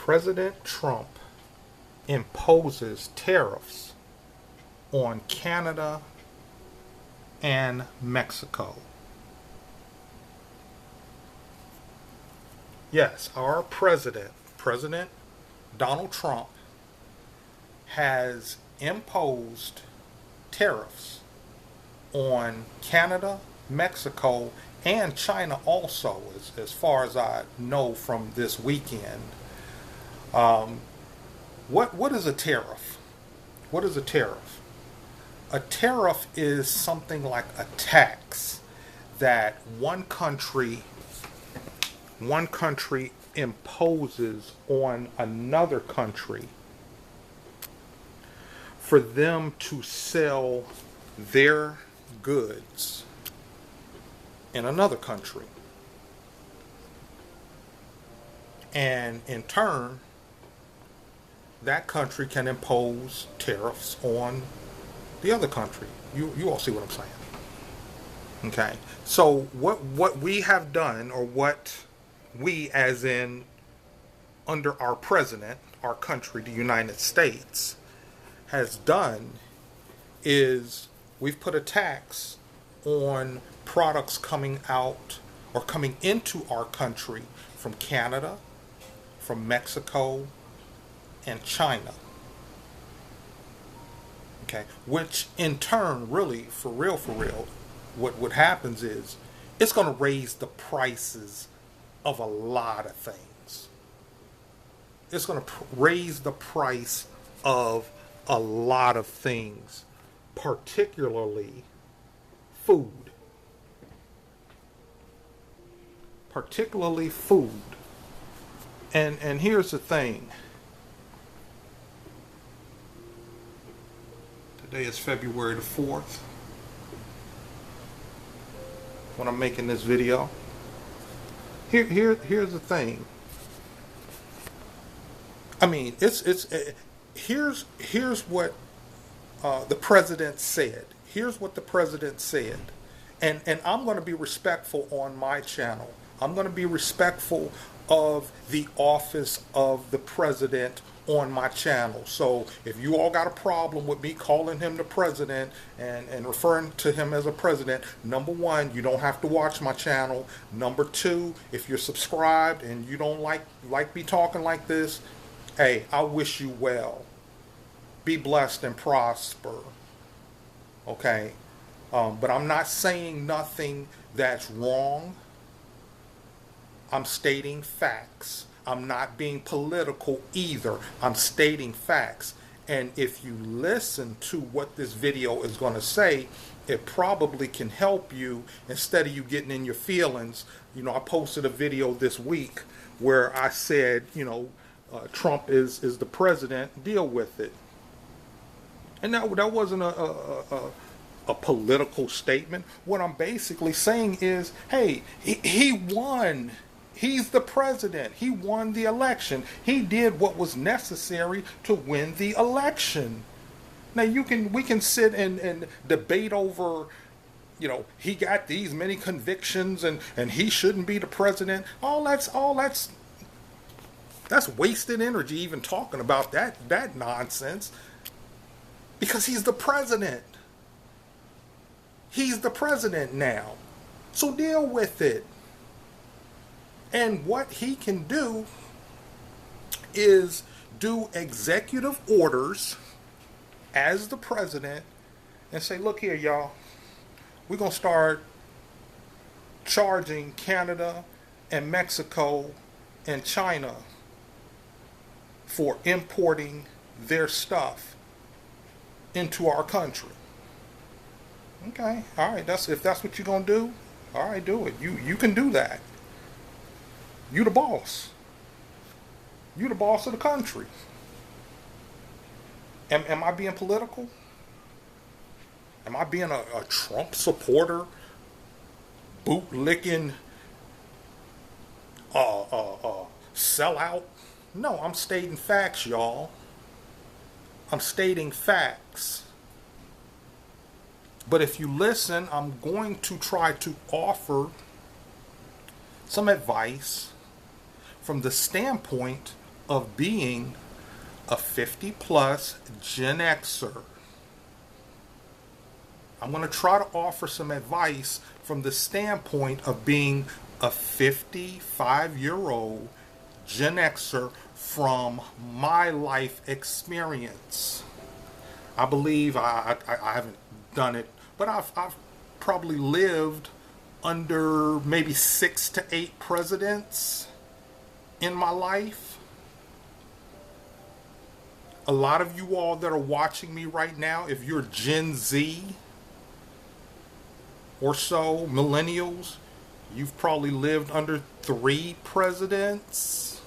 President Trump imposes tariffs on Canada and Mexico. Yes, our President Donald Trump, has imposed tariffs on Canada, Mexico, and China also, as far as I know from this weekend. What is a tariff? What is a tariff? A tariff is something like a tax that one country imposes on another country for them to sell their goods in another country. And in turn, that country can impose tariffs on the other country. You all see what I'm saying. Okay. So what we have done, or what we, as in under our president, our country, the United States, has done, is we've put a tax on products coming out or coming into our country from Canada, from Mexico, and China. Okay, which in turn, really, for real, what happens is it's going to raise the prices of a lot of things. It's going to raise the price of a lot of things, particularly food. Particularly food. And here's the thing. Today is February the 4th when I'm making this video. Here's the thing. I mean, here's what the president said. Here's what the president said. And I'm going to be respectful on my channel. I'm going to be respectful of the office of the president on my channel. So if you all got a problem with me calling him the president and referring to him as a president, number one, you don't have to watch my channel. Number two, if you're subscribed and you don't like me talking like this, hey, I wish you well. Be blessed and prosper. Okay? But I'm not saying nothing that's wrong. I'm stating facts. I'm not being political either. I'm stating facts. And if you listen to what this video is going to say, it probably can help you instead of you getting in your feelings. You know, I posted a video this week where I said, Trump is the president, deal with it. And that wasn't a political statement. What I'm basically saying is, hey, he won. He's the president. He won the election. He did what was necessary to win the election. Now we can sit and debate over, he got these many convictions and he shouldn't be the president. That's wasted energy even talking about that nonsense. Because he's the president. He's the president now. So deal with it. And what he can do is do executive orders as the president and say, look here, y'all, we're going to start charging Canada and Mexico and China for importing their stuff into our country. Okay, all right, if that's what you're going to do, all right, do it. You can do that. You the boss. You the boss of the country. Am I being political? Am I being a Trump supporter? Bootlicking? Sellout? No, I'm stating facts, y'all. I'm stating facts. But if you listen, I'm going to try to offer some advice from the standpoint of being a 50 plus Gen Xer. I'm going to try to offer some advice from the standpoint of being a 55-year-old Gen Xer from my life experience. I believe I haven't done it, but I've probably lived under maybe 6 to 8 presidents in my life. A lot of you all that are watching me right now, if you're Gen Z or so, millennials, you've probably lived under 3 presidents.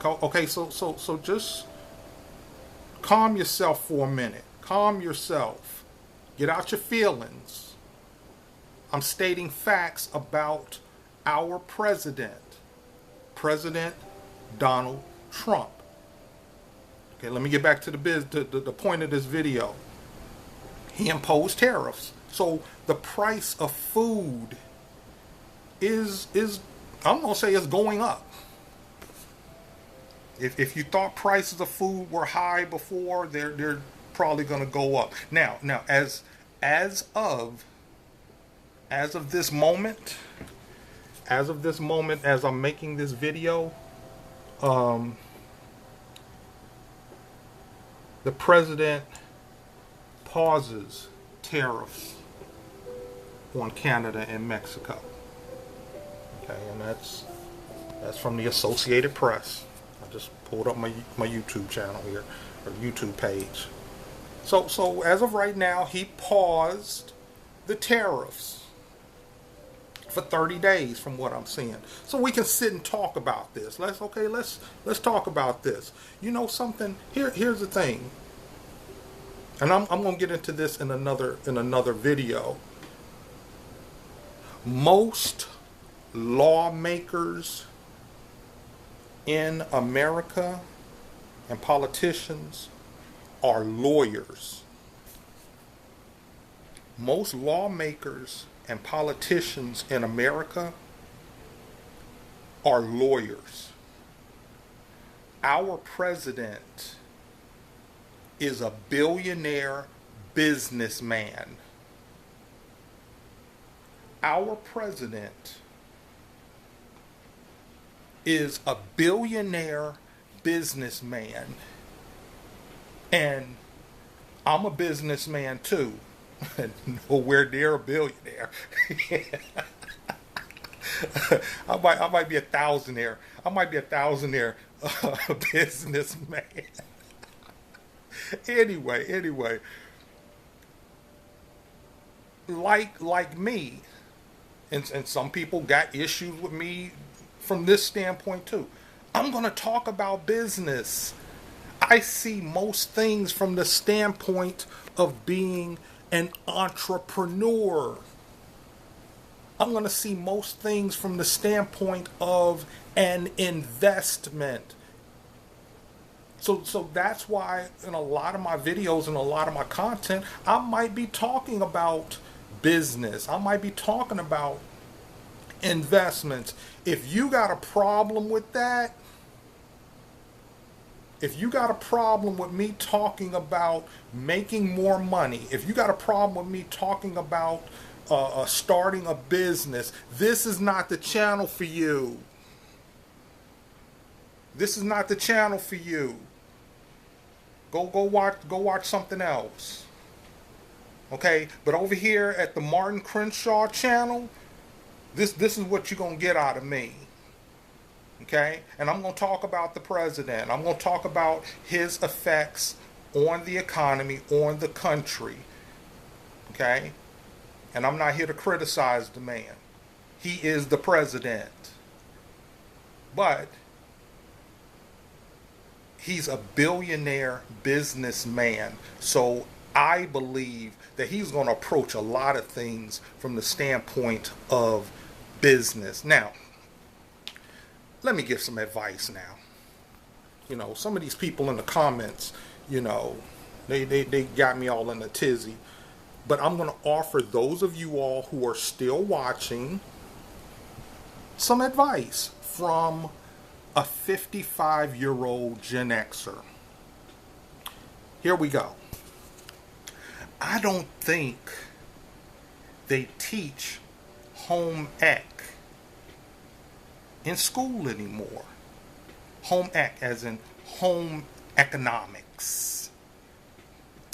Okay, so just calm yourself for a minute. Calm yourself. Get out your feelings. I'm stating facts about our president, President Donald Trump. Okay, let me get back to the point of this video. He imposed tariffs. So the price of food is I'm going to say it's going up. If you thought prices of food were high before, they're probably going to go up. Now as of this moment, as I'm making this video, the president pauses tariffs on Canada and Mexico. Okay, and that's from the Associated Press. I just pulled up my YouTube channel here, or YouTube page. So as of right now, he paused the tariffs for 30 days from what I'm seeing. So we can sit and talk about this. Let's talk about this. You know something? Here's the thing. And I'm going to get into this in another video. Most lawmakers in America and politicians are lawyers. Most lawmakers and politicians in America are lawyers. Our president is a billionaire businessman. Our president is a billionaire businessman. And I'm a businessman too. Nowhere near a billionaire. I might be a thousandaire. I might be a thousandaire businessman. Anyway, like me, and some people got issues with me from this standpoint too. I'm going to talk about business. I see most things from the standpoint of being an entrepreneur. I'm going to see most things from the standpoint of an investment. So that's why in a lot of my videos and a lot of my content, I might be talking about business. I might be talking about investments. If you got a problem with that, if you got a problem with me talking about making more money, if you got a problem with me talking about starting a business, this is not the channel for you. This is not the channel for you. Go watch something else. Okay, but over here at the Martin Crenshaw channel, this is what you're gonna get out of me. Okay, and I'm gonna talk about the president. I'm gonna talk about his effects on the economy, on the country. Okay, and I'm not here to criticize the man. He is the president, but he's a billionaire businessman. So I believe that he's going to approach a lot of things from the standpoint of business. Now, let me give some advice now. You know, some of these people in the comments, you know, they got me all in a tizzy. But I'm going to offer those of you all who are still watching some advice from a 55-year-old Gen Xer. Here we go. I don't think they teach home ec in school anymore. Home ec as in home economics.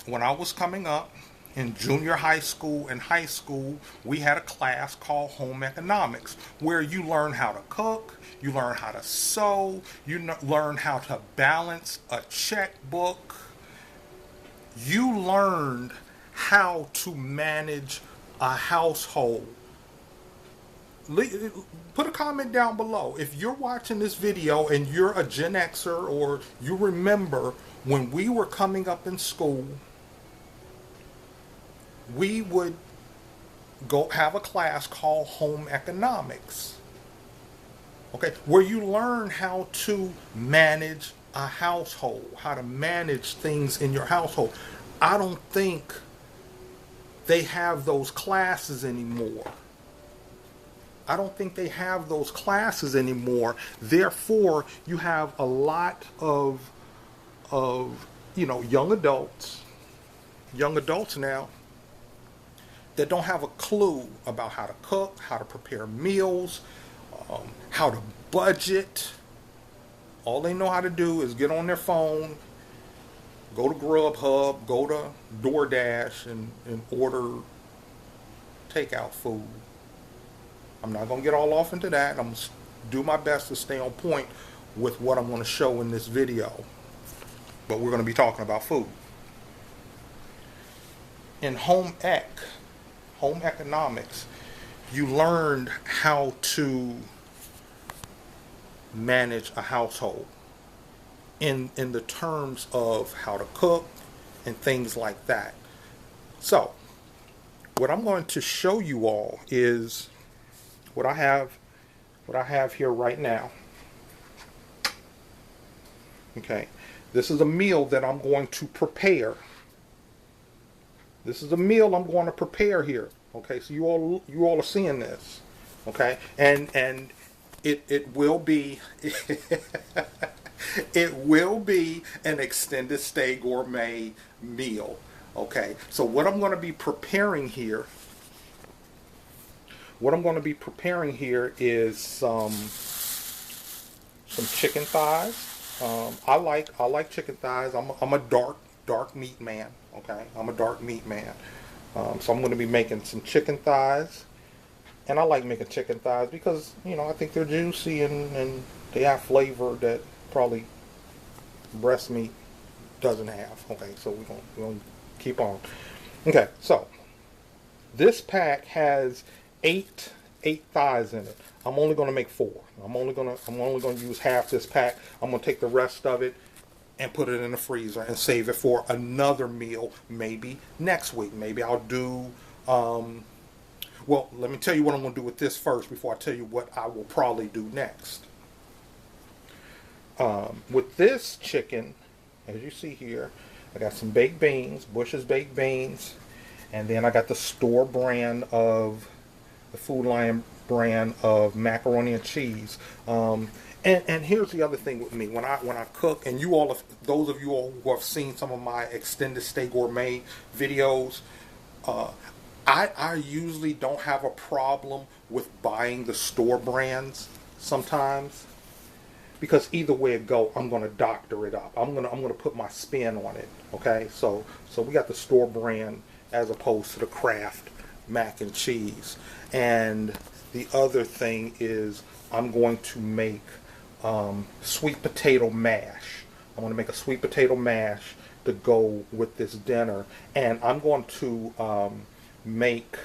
When I was coming up in junior high school and high school, we had a class called home economics where you learn how to cook, you learn how to sew, you learn how to balance a checkbook. You learned how to manage a household. Put a comment down below if you're watching this video and you're a Gen Xer, or you remember when we were coming up in school, we would go have a class called home economics, okay, where you learn how to manage a household, how to manage things in your household. I don't think they have those classes anymore. I don't think they have those classes anymore. Therefore, you have a lot of young adults now that don't have a clue about how to cook, how to prepare meals, how to budget. All they know how to do is get on their phone, go to Grubhub, go to DoorDash, and order takeout food. I'm not going to get all off into that. I'm going to do my best to stay on point with what I'm going to show in this video. But we're going to be talking about food. In home economics, you learned how to manage a household in the terms of how to cook and things like that. So what I'm going to show you all is what I have here right now. Okay, this is a meal that I'm going to prepare. This is a meal I'm going to prepare here. Okay, so you all are seeing this. Okay, and it will be it will be an extended stay gourmet meal. Okay, so what I'm going to be preparing here is some chicken thighs. I like chicken thighs. I'm a dark meat man. Okay, I'm a dark meat man. So I'm going to be making some chicken thighs, and I like making chicken thighs because I think they're juicy and they have flavor that probably breast meat doesn't have. Okay, so we're gonna keep on. Okay, so this pack has eight thighs in it. I'm only going to make 4. I'm only going to use half this pack. I'm going to take the rest of it and put it in the freezer and save it for another meal, maybe next week. Maybe I'll do well, let me tell you what I'm going to do with this first before I tell you what I will probably do next. With this chicken, as you see here, I got some baked beans, Bush's baked beans, and then I got the store brand of the Food Lion brand of macaroni and cheese. And here's the other thing with me: when I cook, and those of you all who have seen some of my extended stay gourmet videos, I usually don't have a problem with buying the store brands sometimes, because either way it go, I'm going to doctor it up. I'm going to put my spin on it. Okay, so we got the store brand as opposed to the Kraft mac and cheese. And the other thing is I'm going to make sweet potato mash. I'm going to make a sweet potato mash to go with this dinner, and I'm going to make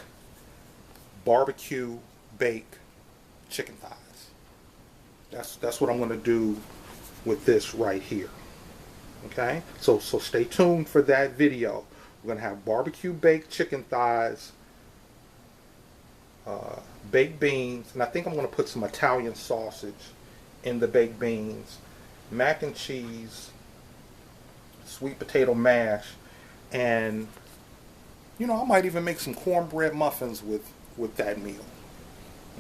barbecue baked chicken thighs. That's what I'm going to do with this right here. Okay, so stay tuned for that video. We're going to have barbecue baked chicken thighs, baked beans, and I think I'm going to put some Italian sausage in the baked beans, mac and cheese, sweet potato mash, and I might even make some cornbread muffins with that meal.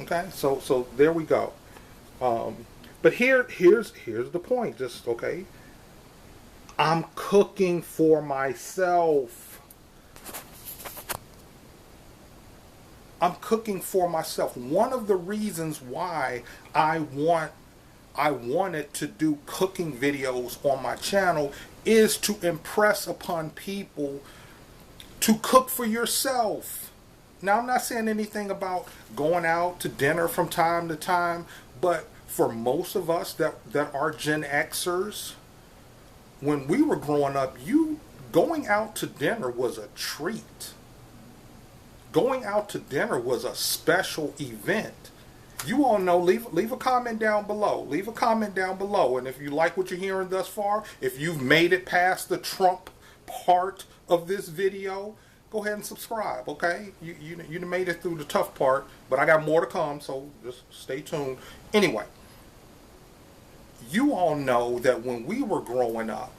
Okay, so there we go. But here's the point. Just okay. I'm cooking for myself. I'm cooking for myself. One of the reasons why I wanted to do cooking videos on my channel is to impress upon people to cook for yourself. Now, I'm not saying anything about going out to dinner from time to time, but for most of us that are Gen Xers, when we were growing up, going out to dinner was a treat. Going out to dinner was a special event. You all know, leave a comment down below. Leave a comment down below. And if you like what you're hearing thus far, if you've made it past the Trump part of this video, go ahead and subscribe, okay? You made it through the tough part, but I got more to come, so just stay tuned. Anyway, you all know that when we were growing up,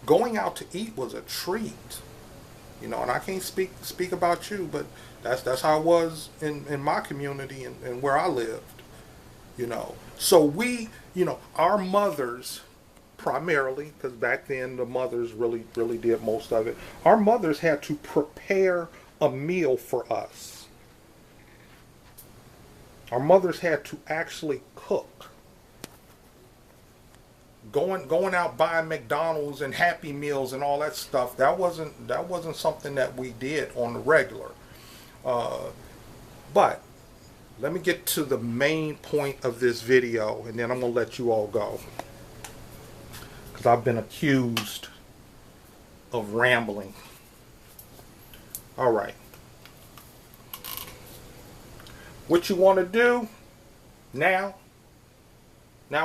going out to eat was a treat. You know, and I can't speak about you, but that's how it was in my community and where I lived. You know, so our mothers primarily, because back then the mothers really did most of it. Our mothers had to prepare a meal for us. Our mothers had to actually cook. Going out buying McDonald's and Happy Meals and all that stuff, that wasn't something that we did on the regular. But let me get to the main point of this video, and then I'm gonna let you all go, because I've been accused of rambling. All right, what you want to do now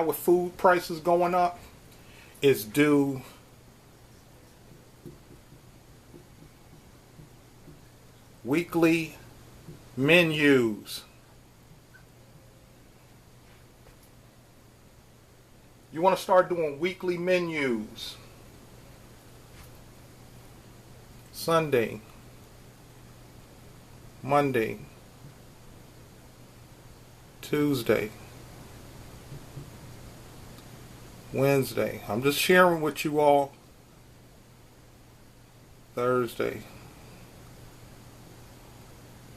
with food prices going up, is do weekly menus. You want to start doing weekly menus. Sunday, Monday, Tuesday, Wednesday. I'm just sharing with you all. Thursday,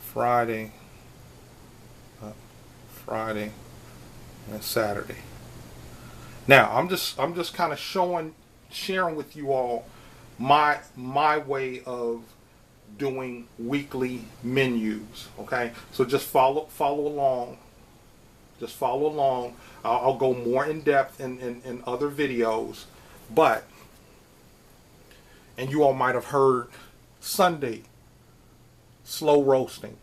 Friday, and Saturday. Now, I'm just kind of sharing with you all my way of doing weekly menus. Okay, so just follow along. Just follow along. I'll go more in depth in other videos, and you all might have heard Sunday slow roasting.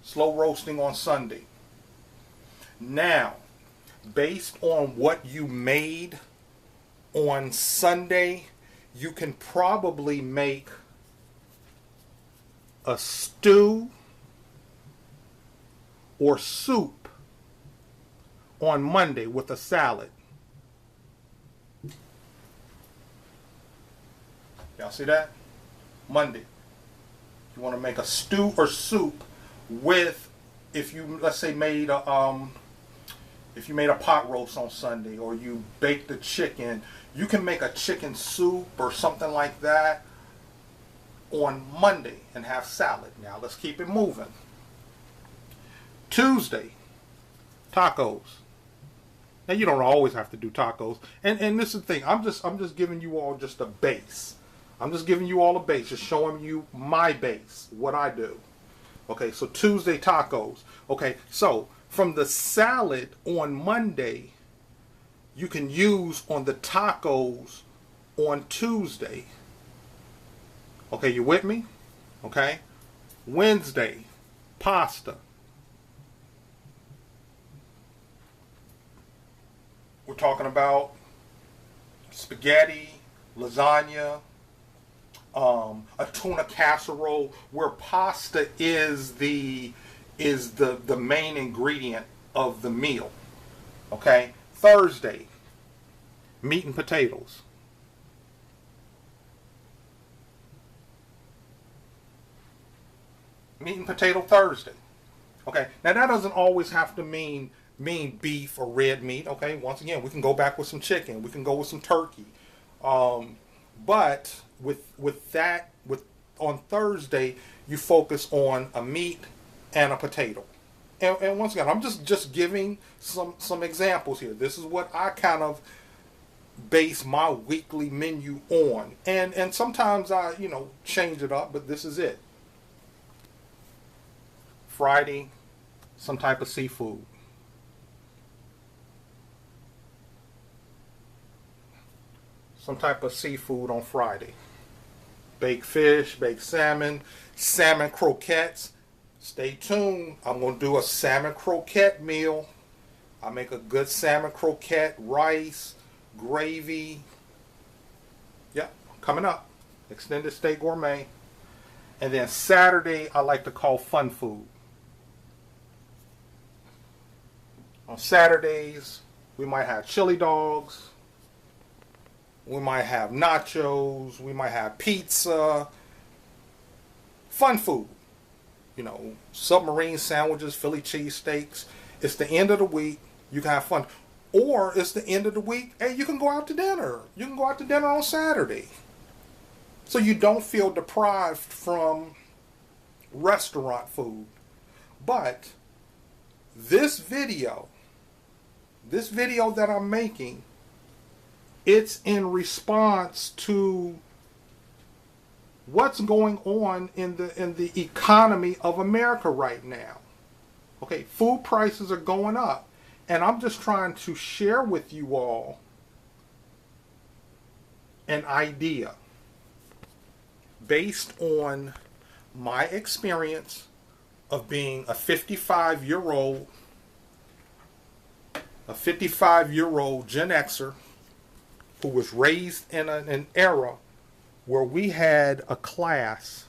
Slow roasting on Sunday. Now, based on what you made on Sunday, you can probably make a stew or soup on Monday with a salad. Y'all see that? Monday. You want to make a stew or soup with, if you, let's say, made a if you made a pot roast on Sunday, or you baked the chicken, you can make a chicken soup or something like that on Monday and have salad. Now let's keep it moving. Tuesday, tacos. Now you don't always have to do tacos, and this is the thing. I'm just giving you all just a base. I'm just giving you all a base, just showing you my base, what I do. Okay, so Tuesday, tacos. Okay, so from the salad on Monday, you can use on the tacos on Tuesday. Okay, you with me? Okay. Wednesday, pasta. We're talking about spaghetti, lasagna, a tuna casserole, where pasta is the main ingredient of the meal. Okay. Thursday, meat and potatoes. Meat and potato Thursday. Okay, now that doesn't always have to mean beef or red meat. Okay, once again, we can go back with some chicken. We can go with some turkey. But with on Thursday, you focus on a meat and a potato. And once again, I'm just giving some examples here. This is what I kind of base my weekly menu on, and sometimes I change it up, but this is it. Friday, some type of seafood. Some type of seafood on Friday. Baked fish, baked salmon, salmon croquettes. Stay tuned. I'm going to do a salmon croquette meal. I make a good salmon croquette, rice, gravy. Yep, coming up. Extended stay gourmet. And then Saturday, I like to call fun food. On Saturdays, we might have chili dogs. We might have nachos. We might have pizza. Fun food. Submarine sandwiches, Philly cheesesteaks. It's the end of the week. You can have fun. Or it's the end of the week. Hey, you can go out to dinner. You can go out to dinner on Saturday. So you don't feel deprived from restaurant food. But this video that I'm making, it's in response to what's going on in the economy of America right now. Okay, food prices are going up, and I'm just trying to share with you all an idea based on my experience of being a 55-year-old Gen Xer who was raised in an era where we had a class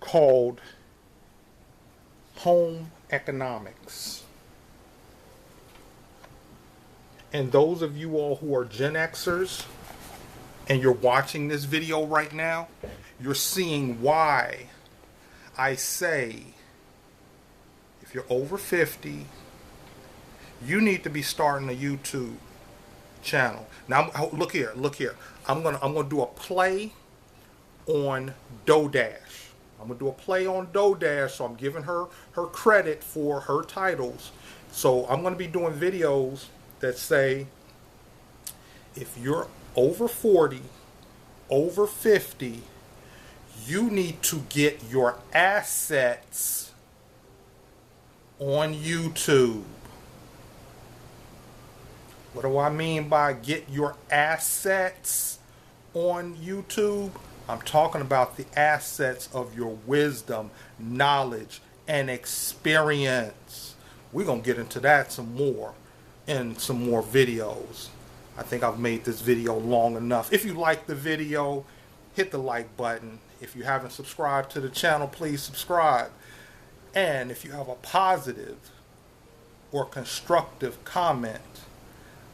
called home economics. And those of you all who are Gen Xers and you're watching this video right now, you're seeing why I say if you're over 50, you need to be starting a YouTube channel. Now, look here. I'm gonna do a play on DoDash. I'm gonna do a play on DoDash, so I'm giving her credit for her titles. So I'm gonna be doing videos that say, if you're over 40, over 50, you need to get your assets on YouTube. What do I mean by get your assets on YouTube? I'm talking about the assets of your wisdom, knowledge, and experience. We're going to get into that some more in some more videos. I think I've made this video long enough. If you like the video, hit the like button. If you haven't subscribed to the channel, please subscribe. And if you have a positive or constructive comment,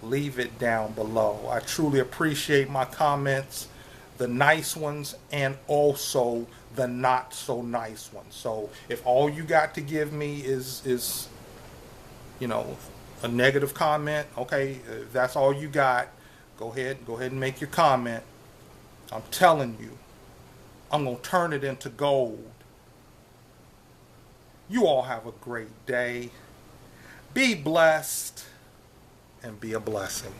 leave it down below. I truly appreciate my comments, the nice ones and also the not so nice ones. So if all you got to give me is a negative comment, okay, if that's all you got, go ahead and make your comment. I'm telling you, I'm going to turn it into gold. You all have a great day. Be blessed and be a blessing.